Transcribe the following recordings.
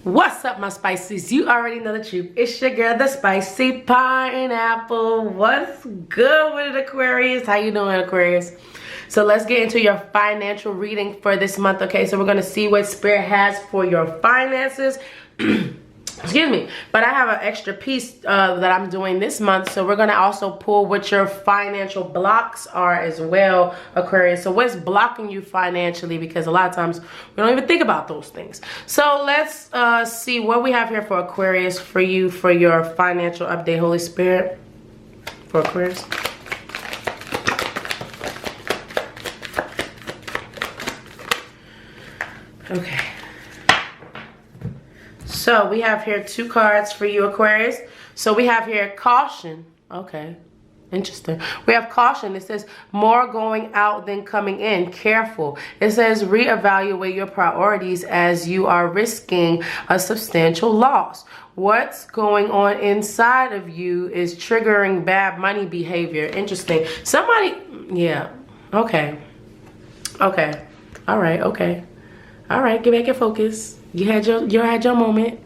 What's up, my spices? You already know the truth. It's your girl, the spicy pineapple. What's good with it, Aquarius? How you doing, Aquarius? So let's get into your financial reading for this month. Okay, so we're going to see what Spirit has for your finances. Excuse me, but I have an extra piece that I'm doing this month, so we're going to also pull what your financial blocks are as well, Aquarius. So what's blocking you financially, because a lot of times we don't even think about those things. So let's see what we have here for Aquarius, for you, for your financial update, Holy Spirit, for Aquarius. Okay. So we have here two cards for you, Aquarius. So we have here caution. Okay, interesting. We have caution. It says more going out than coming in. Careful. It says reevaluate your priorities as you are risking a substantial loss. What's going on inside of you is triggering bad money behavior. Interesting. Somebody, yeah. Okay. Okay. All right. Okay. All right. Get back your focus. You had your moment.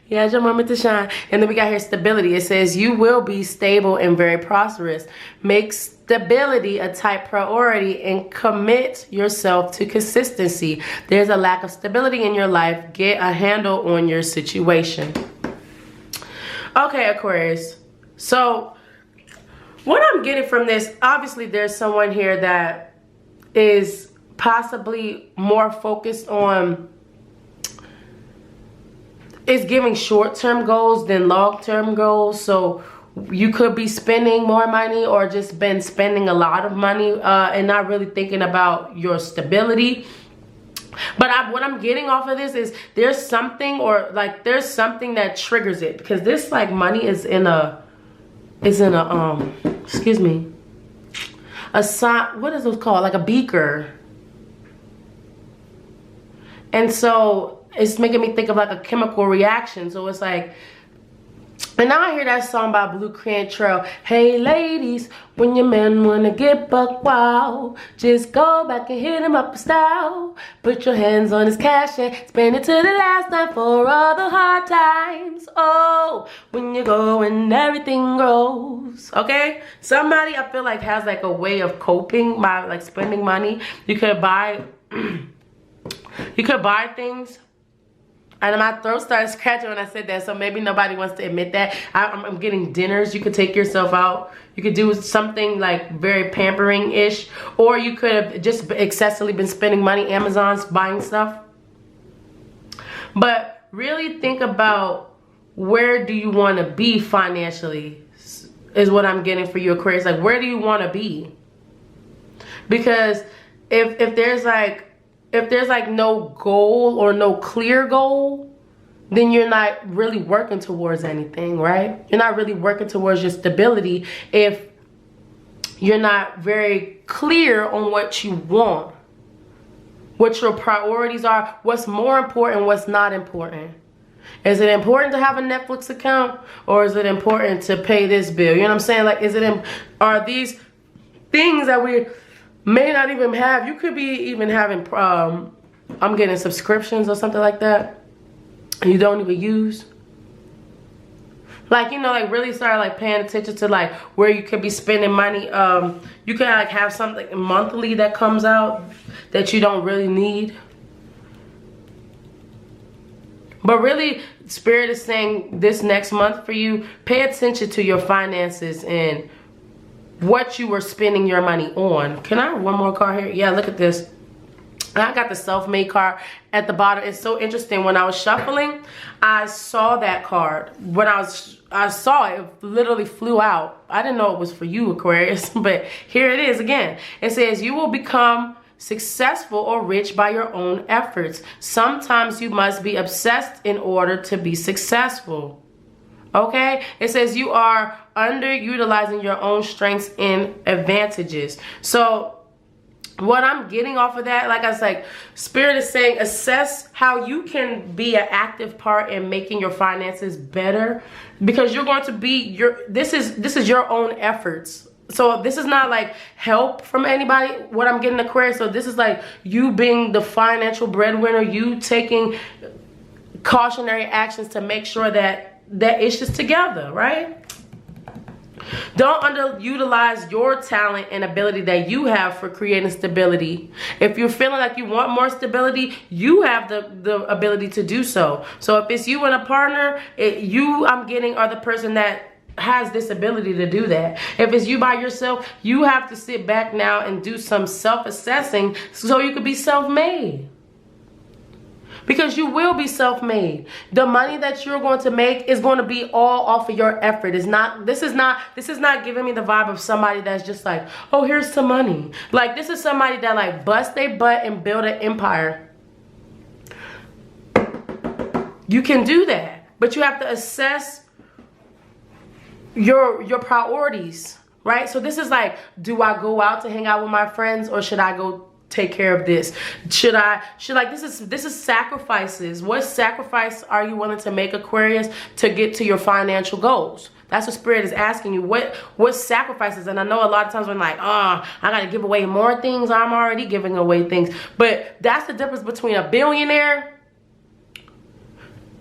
You had your moment to shine. And then we got here stability. It says you will be stable and very prosperous. Make stability a top priority and commit yourself to consistency. There's a lack of stability in your life. Get a handle on your situation. Okay, Aquarius. So what I'm getting from this, obviously there's someone here that is possibly more focused on, it's giving short-term goals than long-term goals. So you could be spending more money or just been spending a lot of money and not really thinking about your stability. But what I'm getting off of this is there's something, or like there's something that triggers it, because this like money is in a excuse me, a sign, what is it called, like a beaker. And so it's making me think of like a chemical reaction. So it's like, and now I hear that song by Blue Cantrell. Hey ladies, when your man wanna get buck wild, just go back and hit him up with style. Put your hands on his cash and spend it to the last night for all the hard times. Oh, when you go and everything grows. Okay? Somebody I feel like has like a way of coping by like spending money. You could buy you could buy things. And my throat started scratching when I said that, so maybe nobody wants to admit that. I'm getting dinners. You could take yourself out. You could do something like very pampering-ish. Or you could have just excessively been spending money, Amazon's buying stuff. But really think about, where do you want to be financially, is what I'm getting for you, Aquarius. Like, where do you want to be? Because if there's like no goal or no clear goal, then you're not really working towards anything, right? You're not really working towards your stability if you're not very clear on what you want, what your priorities are, what's more important, what's not important. Is it important to have a Netflix account, or is it important to pay this bill? You know what I'm saying? Like, are these things that we may not even have? You could be even having I'm getting subscriptions or something like that you don't even use. Like, you know, like really start like paying attention to like where you could be spending money. You could like have something monthly that comes out that you don't really need. But really, Spirit is saying this next month for you, pay attention to your finances and what you were spending your money on. Can I have one more card here? Yeah, look at this. I got the self-made card at the bottom. It's so interesting. When I was shuffling, I saw that card. When I saw it, it literally flew out. I didn't know it was for you, Aquarius, but here it is again. It says you will become successful or rich by your own efforts. Sometimes you must be obsessed in order to be successful. Okay, it says you are underutilizing your own strengths and advantages. So what I'm getting off of that, like I was like, Spirit is saying assess how you can be an active part in making your finances better, because you're going to be this is your own efforts. So this is not like help from anybody, what I'm getting, Aquarius. So this is like you being the financial breadwinner, you taking cautionary actions to make sure that it's just together, right? Don't underutilize your talent and ability that you have for creating stability. If you're feeling like you want more stability, you have the ability to do so. So if it's you and a partner, I'm getting are the person that has this ability to do that. If it's you by yourself, you have to sit back now and do some self-assessing so you could be self-made. Because you will be self-made. The money that you're going to make is going to be all off of your effort. This is not giving me the vibe of somebody that's just like, oh, here's some money. Like, this is somebody that like bust their butt and build an empire. You can do that, but you have to assess your priorities, right? So this is like, do I go out to hang out with my friends, or should I go take care of this? Should this is sacrifices. What sacrifice are you willing to make, Aquarius, to get to your financial goals? That's what Spirit is asking you. What sacrifices? And I know a lot of times we're like, I gotta give away more things. I'm already giving away things. But that's the difference between a billionaire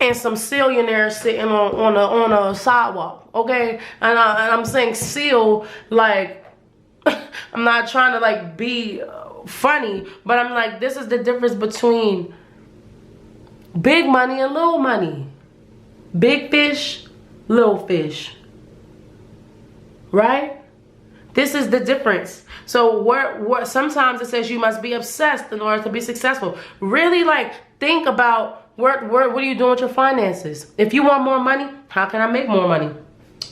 and some zillionaires sitting on a sidewalk, okay? And I'm saying seal like I'm not trying to like be funny, but I'm like, this is the difference between big money and little money. Big fish, little fish. Right? This is the difference. So what sometimes it says you must be obsessed in order to be successful. Really like think about what are you doing with your finances? If you want more money, how can I make more money?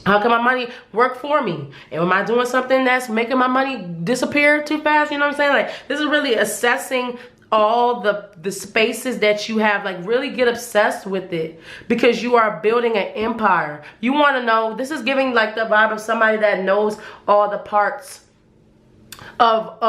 How can my money work for me? And am I doing something that's making my money disappear too fast? You know what I'm saying? Like, this is really assessing all the spaces that you have. Like, really get obsessed with it, because you are building an empire. You want to know, this is giving like the vibe of somebody that knows all the parts of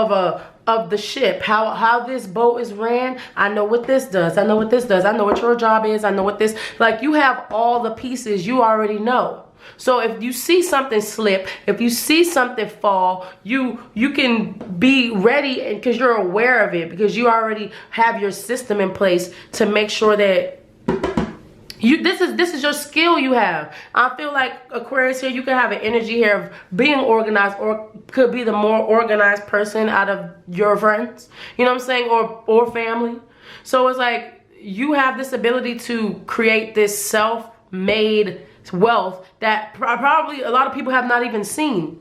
the ship, how this boat is ran. I know what this does. I know what this does. I know what your job is. I know what this, like, you have all the pieces. You already know. So if you see something slip, if you see something fall, you can be ready, because you're aware of it, because you already have your system in place to make sure that this is your skill you have. I feel like, Aquarius, here you can have an energy here of being organized, or could be the more organized person out of your friends, you know what I'm saying, or family. So it's like you have this ability to create this self-made wealth that probably a lot of people have not even seen.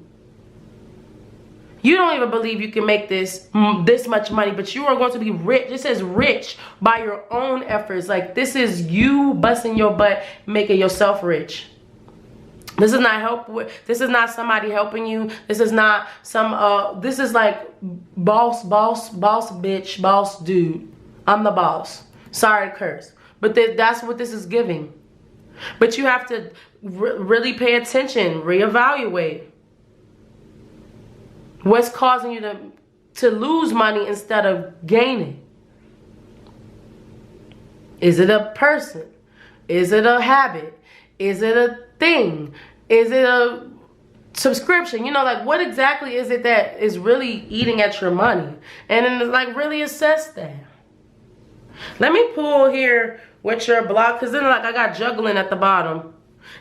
You don't even believe you can make this much money, but you are going to be rich. It says rich by your own efforts. Like, this is you busting your butt, making yourself rich. This is not this is not somebody helping you. This is not this is like boss bitch, boss dude. I'm the boss. Sorry to curse, but that's what this is giving. But you have to really pay attention, reevaluate. What's causing you to lose money instead of gaining? Is it a person? Is it a habit? Is it a thing? Is it a subscription? You know, like, what exactly is it that is really eating at your money? And then, like, really assess that. Let me pull here what your block, because then, like, I got juggling at the bottom.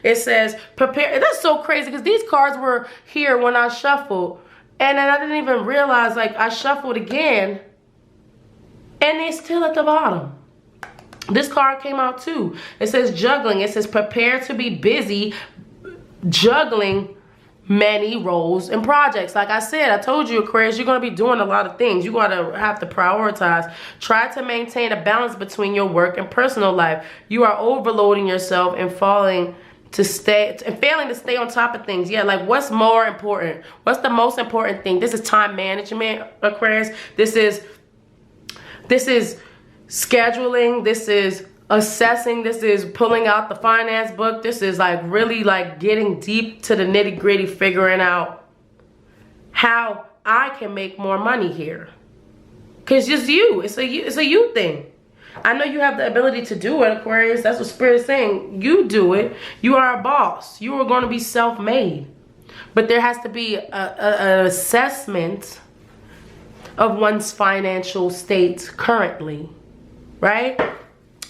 It says prepare. That's so crazy, because these cards were here when I shuffled, and then I didn't even realize, like, I shuffled again and they're still at the bottom. This card came out too. It says juggling. It says prepare to be busy juggling many roles and projects. Like I said, I told you, Aquarius, you're going to be doing a lot of things. You're going to have to prioritize. Try to maintain a balance between your work and personal life. You are overloading yourself and failing to stay on top of things. Yeah, like, what's more important? What's the most important thing? This is time management, Aquarius. This is scheduling. This is assessing. This is pulling out the finance book. This is like really like getting deep to the nitty gritty, figuring out how I can make more money here. Cause it's you. It's a you thing. I know you have the ability to do it, Aquarius. That's what Spirit is saying. You do it. You are a boss. You are going to be self-made. But there has to be an assessment of one's financial state currently, right?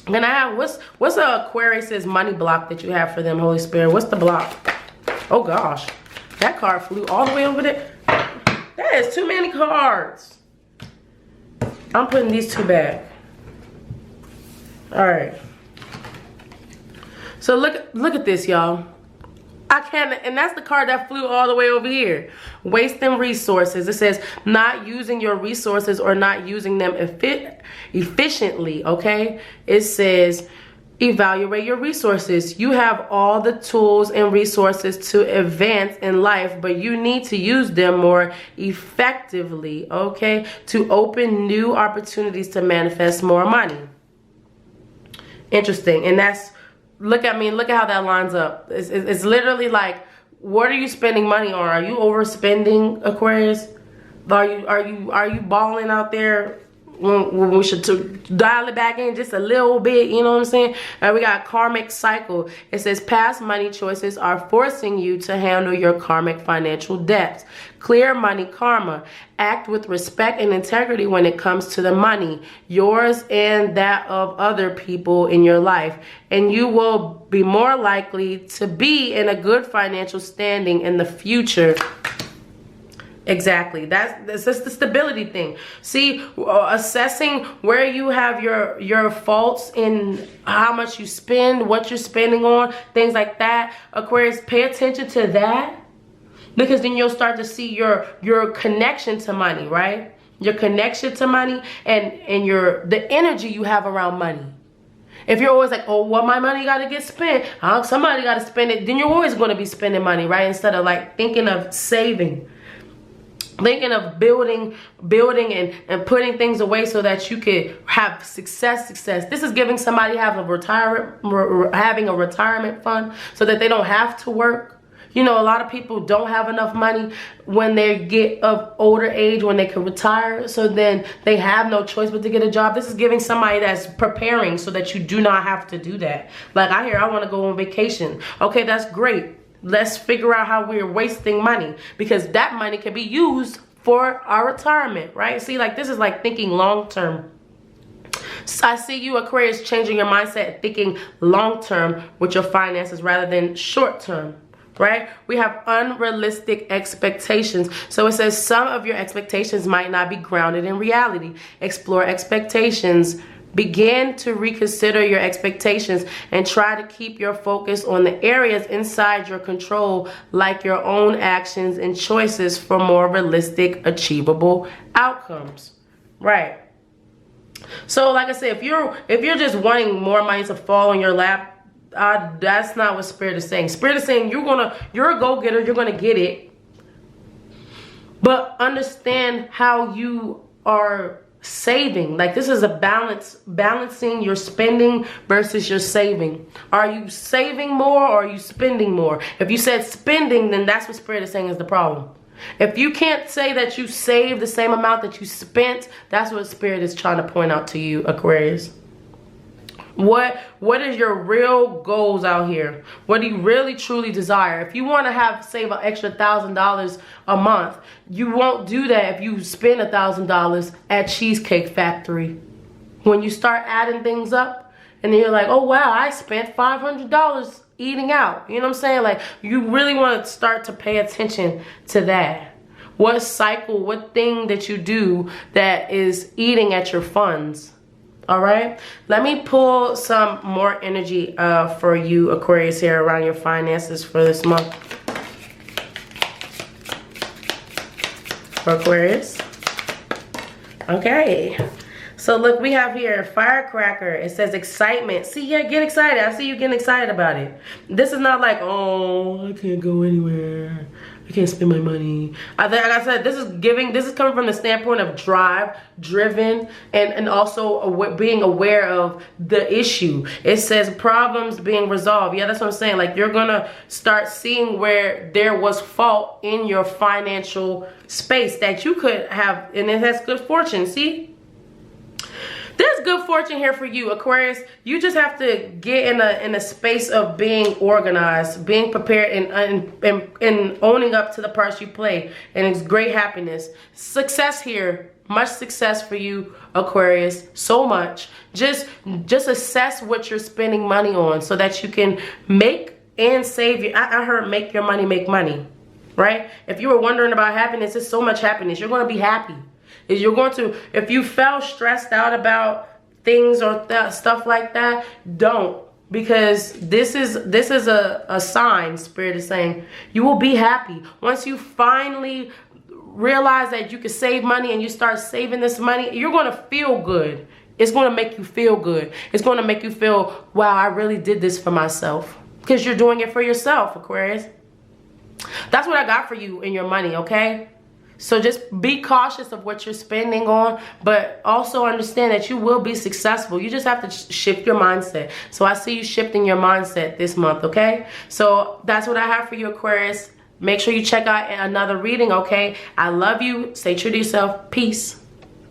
Can I have, what's the Aquarius's money block that you have for them, Holy Spirit? What's the block? Oh gosh, that card flew all the way over there. That is too many cards. I'm putting these two back. All right. So look at this, y'all. I can't, and that's the card that flew all the way over here. Wasting resources. It says not using your resources or not using them efficiently, okay? It says evaluate your resources. You have all the tools and resources to advance in life, but you need to use them more effectively, okay? To open new opportunities to manifest more money. Interesting. And that's, look at how that lines up. It's literally like, what are you spending money on? Are you overspending, Aquarius? Are you balling out there when we should dial it back in just a little bit? You know what I'm saying? We got karmic cycle. It says past money choices are forcing you to handle your karmic financial debts. Clear money karma. Act with respect and integrity when it comes to the money, yours and that of other people in your life, and you will be more likely to be in a good financial standing in the future. Exactly. That's just the stability thing. See, assessing where you have your faults in how much you spend, what you're spending on, things like that. Aquarius, pay attention to that, because then you'll start to see your connection to money, right? Your connection to money and the energy you have around money. If you're always like, oh, well, my money got to get spent, somebody got to spend it, then you're always going to be spending money, right? Instead of like thinking of saving. Thinking of building and putting things away so that you could have success. This is giving somebody having a retirement fund so that they don't have to work. You know, a lot of people don't have enough money when they get of older age, when they can retire. So then they have no choice but to get a job. This is giving somebody that's preparing so that you do not have to do that. Like I want to go on vacation. Okay, that's great. Let's figure out how we're wasting money, because that money can be used for our retirement, right? See, like this is like thinking long term. So I see you, Aquarius, changing your mindset, thinking long term with your finances rather than short term, right? We have unrealistic expectations. So it says some of your expectations might not be grounded in reality. Explore expectations. Begin to reconsider your expectations and try to keep your focus on the areas inside your control, like your own actions and choices, for more realistic, achievable outcomes. Right. So like I said, if you're just wanting more money to fall on your lap, that's not what Spirit is saying. Spirit is saying you're a go-getter, you're gonna get it. But understand how you are saving. Like this is a balancing your spending versus your saving. Are you saving more or are you spending more? If you said spending, then that's what Spirit is saying is the problem. If you can't say that you saved the same amount that you spent, that's what Spirit is trying to point out to you, Aquarius. What is your real goals out here? What do you really truly desire? If you want to save an extra $1,000 a month, you won't do that if you spend $1,000 at Cheesecake Factory. When you start adding things up and then you're like, oh wow, I spent $500 eating out. You know what I'm saying? Like you really want to start to pay attention to that. What cycle, what thing that you do that is eating at your funds. All right, let me pull some more energy for you, Aquarius, here around your finances for this month. For Aquarius. Okay, so look, we have here firecracker. It says excitement. See, yeah, get excited. I see you getting excited about it. This is not like, oh, I can't go anywhere. I can't spend my money. Like I said, this is coming from the standpoint of drive, driven, and also being aware of the issue. It says problems being resolved. Yeah, that's what I'm saying. Like you're gonna start seeing where there was fault in your financial space that you could have, and it has good fortune. See? There's good fortune here for you, Aquarius. You just have to get in a space of being organized, being prepared, and owning up to the parts you play. And it's great happiness. Success here much success for you, Aquarius. So much. Just assess what you're spending money on so that you can make and save your, I heard make your money make money, right? If you were wondering about happiness, there's so much happiness. You're going to be happy. If you felt stressed out about things or stuff like that, don't. Because this is a sign, Spirit is saying, you will be happy. Once you finally realize that you can save money and you start saving this money, you're going to feel good. It's going to make you feel good. It's going to make you feel, wow, I really did this for myself. Because you're doing it for yourself, Aquarius. That's what I got for you in your money, okay? So just be cautious of what you're spending on, but also understand that you will be successful. You just have to shift your mindset. So I see you shifting your mindset this month, okay? So that's what I have for you, Aquarius. Make sure you check out another reading, okay? I love you. Stay true to yourself. Peace.